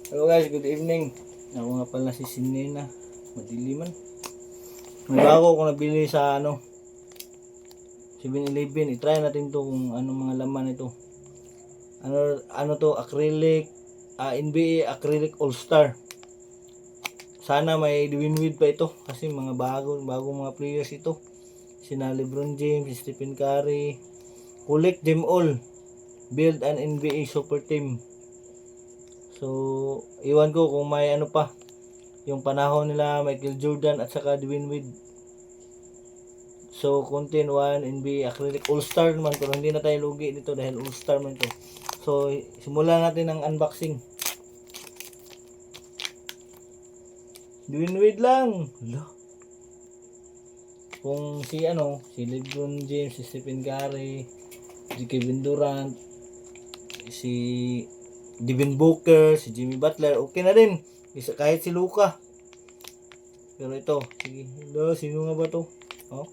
Hello guys, good evening. Ako nga pala si Sinena. Madiliman. May bago ako nabili sa 7-Eleven. I-try natin to kung ano mga laman ito. Ano to, acrylic, NBA acrylic all-star. Sana may Dwinwid pa ito kasi mga bago mga players ito. Sina LeBron James, Stephen Curry. Collect them all. Build an NBA super team. So, iwan ko kung may ano pa. Yung panahon nila Michael Jordan at saka Dwayne Wade. So, contain 1 NBA acrylic all-star naman. Pero hindi na tayo lugi dito dahil all-star man ito. So, simulan natin ang unboxing. Dwayne Wade lang. Hala. Kung si LeBron James, si Stephen Curry, si Kevin Durant, si Devin Booker, si Jimmy Butler, okay na din. Kahit si Luka. Pero ito, sige. Hello, sino nga ba to? Oh.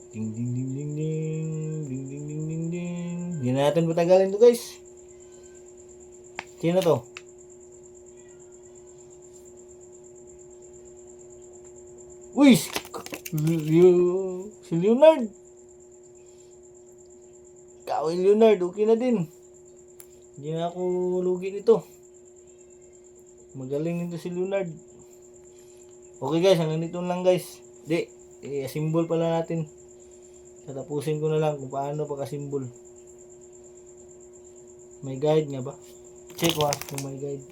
Ding ding ding ding ding. Ding ding ding ding ding. Hindi na natin patagalin to, guys. Sino to? Uy! Si Leonard. Kawin Leonard, okay na din. Hindi na ako lugi nito. Magaling nito si Leonard. Okay guys, hanggang dito lang guys. I-symbol pala natin. Tatapusin ko na lang kung paano pagka-symbol. May guide nga ba? Check ko kung may guide.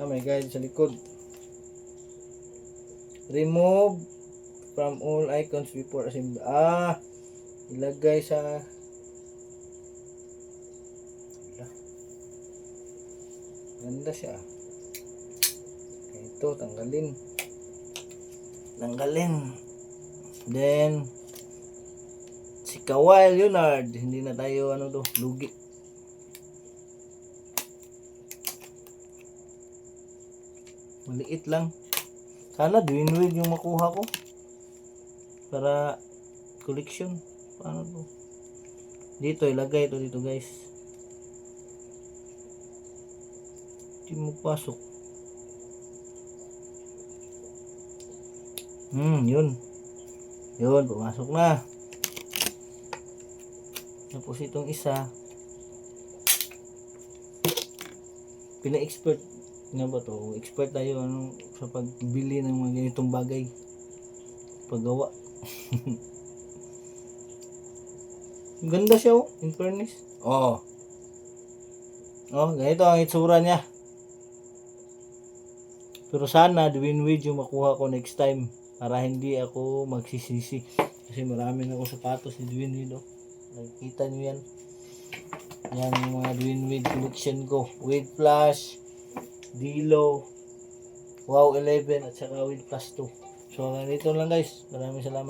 May guide sa likod. Remove from all icons before assembly. Ilagay sa ganda siya. Ito, tanggalin. Then si Kawhi Leonard, hindi na tayo lugi. Maliit lang. Sana Dwinwid yung makuha ko para collection. Paano to? Dito, ilagay ito dito guys. Hindi mo pasok. Yun. Pumasok na. Tapos itong isa. Pina-expert nga ba to? Expert tayo sa pagbili ng mga ganitong bagay. Paggawa. Ganda siya in fairness. Ganito ang itsura niya. Pero sana Dwayne Wade yung makuha ko next time para hindi ako magsisisi. Kasi marami na ako sapatos ni Dwayne Wade. Nakikita niyo yan. Yan yung mga Dwayne Wade collection ko. Wade Flash, Dilo, Wow 11 at saka Wade Plus 2. So, ganito lang guys. Maraming salamat.